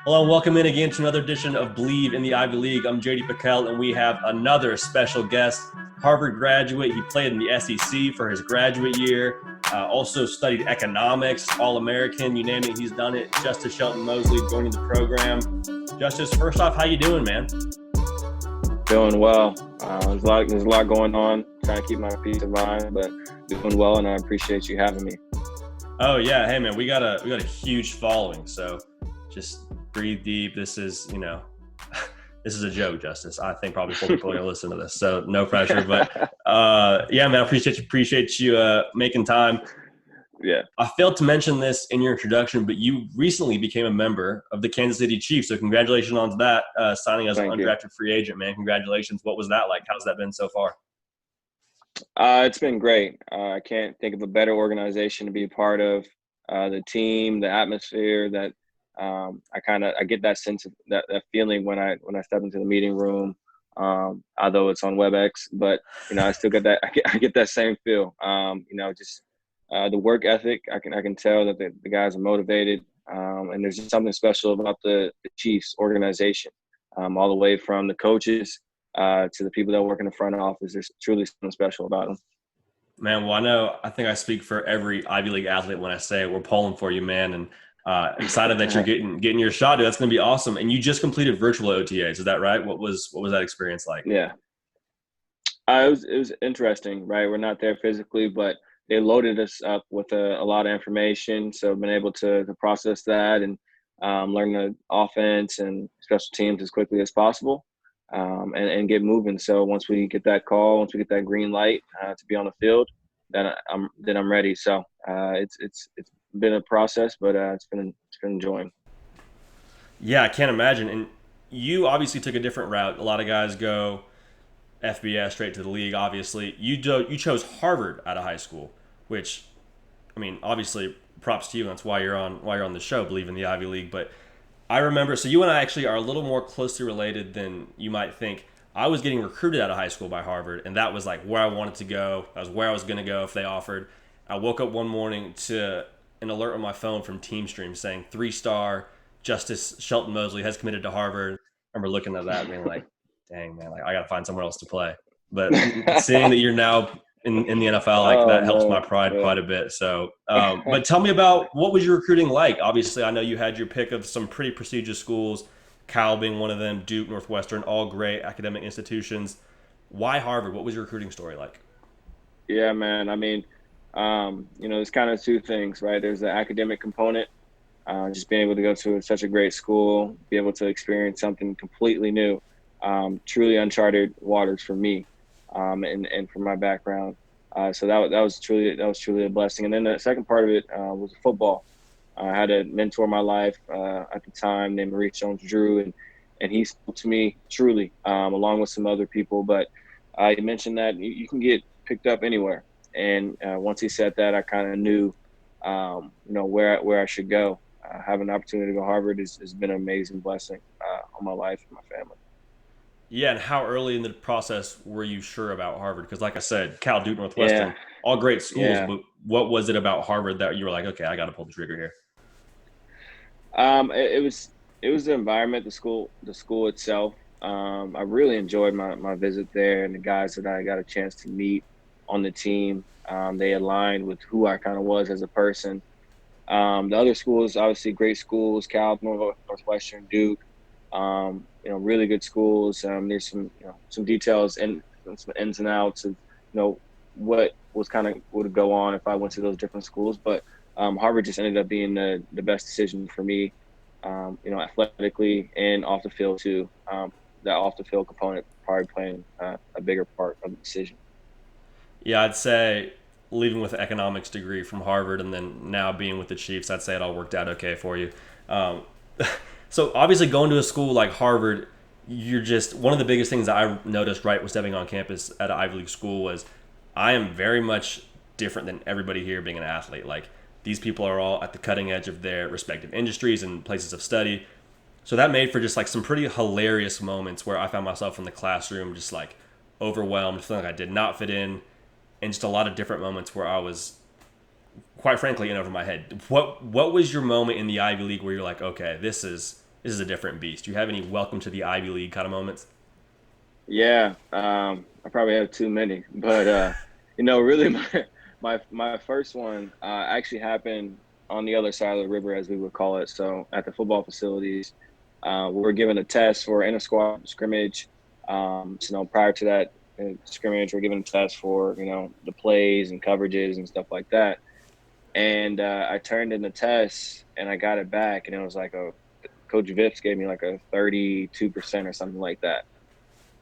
Hello and welcome in again to another edition of BLEAV in the Ivy League. I'm JD PicKell, and we have another special guest, Harvard graduate. He played in the SEC for his graduate year, also studied economics, All-American, you name it, he's done it. Justice Shelton Mosley joining the program. Justice, first off, how you doing, man? Doing well. There's a lot going on. Trying to keep my peace of mind, but doing well, and I appreciate you having me. Oh yeah, hey man, we got a huge following, so just breathe deep. This is this is a joke, Justice. I think probably 4 people are gonna listen to this, so no pressure. But yeah, man, I appreciate you making time. Yeah. I failed to mention this in your introduction, but you recently became a member of the Kansas City Chiefs. So congratulations on that, signing as an Thank you. undrafted free agent, man. Congratulations. What was that like? How's that been so far? It's been great. I can't think of a better organization to be a part of. The team, the atmosphere. That I get that sense of that feeling when I step into the meeting room. Although it's on WebEx, but I still get that. I get that same feel. Just the work ethic. I can tell that the guys are motivated. And there's just something special about the Chiefs organization, all the way from the coaches to the people that work in the front office. There's truly something special about them. Man, well, I think I speak for every Ivy League athlete when I say we're pulling for you, man, and excited that you're getting your shot, dude. That's going to be awesome. And you just completed virtual OTAs, is that right? What was that experience like? Yeah, it was interesting, right? We're not there physically, but they loaded us up with a lot of information, so I've been able to process that and learn the offense and special teams as quickly as possible, and get moving. So once we get that call, once we get that green light to be on the field, then I'm ready. So it's been a process, but it's been enjoying. Yeah, I can't imagine. And you obviously took a different route. A lot of guys go FBS straight to the league. Obviously, you chose Harvard out of high school, which, I mean, obviously, props to you. That's why you're on the show. Believe in the Ivy League. But I remember, so you and I actually are a little more closely related than you might think. I was getting recruited out of high school by Harvard, and that was like where I wanted to go. That was where I was going to go if they offered. I woke up one morning to an alert on my phone from TeamStream saying 3-star Justice Shelton Mosley has committed to Harvard. And we're looking at that and being like, dang, man, like I got to find somewhere else to play. But seeing that you're now in the NFL, like Oh that helps my man, pride yeah. quite a bit. So, but tell me about what was your recruiting like? Obviously, I know you had your pick of some pretty prestigious schools, Cal being one of them, Duke, Northwestern, all great academic institutions. Why Harvard? What was your recruiting story like? Yeah, man. I mean, there's kind of two things, right? There's the academic component, just being able to go to such a great school, be able to experience something completely new, truly uncharted waters for me, and for my background. So that was truly a blessing. And then the second part of it was football. I had a mentor in my life at the time named Maurice Jones-Drew, and he spoke to me truly, along with some other people. But he mentioned that you can get picked up anywhere. And once he said that, I kind of knew, where I should go. Having an opportunity to go to Harvard has been an amazing blessing on my life and my family. Yeah, and how early in the process were you sure about Harvard? Because, like I said, Cal, Duke, Yeah, Northwestern, all great schools, yeah. but what was it about Harvard that you were like, okay, I got to pull the trigger here? It was the environment, the school itself. I really enjoyed my visit there and the guys that I got a chance to meet on the team. They aligned with who I kind of was as a person. The other schools, obviously, great schools: Cal, Northwestern, Duke. Really good schools. There's some details and some ins and outs of what was kind of would go on if I went to those different schools. But Harvard just ended up being the best decision for me. Athletically and off the field too. That off the field component probably playing a bigger part of the decision. Yeah, I'd say leaving with an economics degree from Harvard and then now being with the Chiefs, I'd say it all worked out okay for you. Um, so obviously going to a school like Harvard, you're just one of the biggest things that I noticed right was stepping on campus at an Ivy League school was I am very much different than everybody here being an athlete. Like these people are all at the cutting edge of their respective industries and places of study. So that made for just like some pretty hilarious moments where I found myself in the classroom just like overwhelmed, feeling like I did not fit in, and just a lot of different moments where I was quite frankly in over my head. What was your moment in the Ivy League where you're like, okay, this is this is a different beast. Do you have any welcome to the Ivy League kind of moments? Yeah, I probably have too many, but really my first one actually happened on the other side of the river, as we would call it. So at the football facilities, we were given a test for inter squad scrimmage. Prior to that scrimmage, we're given a test for the plays and coverages and stuff like that. And I turned in the test and I got it back, and it was like a Coach Vips gave me like a 32% or something like that,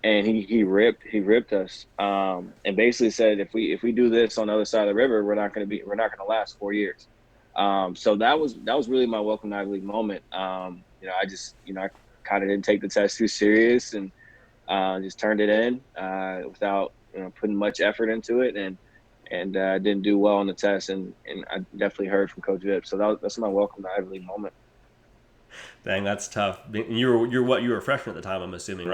and he ripped us, and basically said if we do this on the other side of the river, we're not gonna last 4 years. So that was really my welcome to Ivy League moment. I just I kind of didn't take the test too serious, and just turned it in without putting much effort into it, and didn't do well on the test, and I definitely heard from Coach Vipp. So that's my welcome to Ivy League moment. Dang, that's tough. You were a freshman at the time, I'm assuming,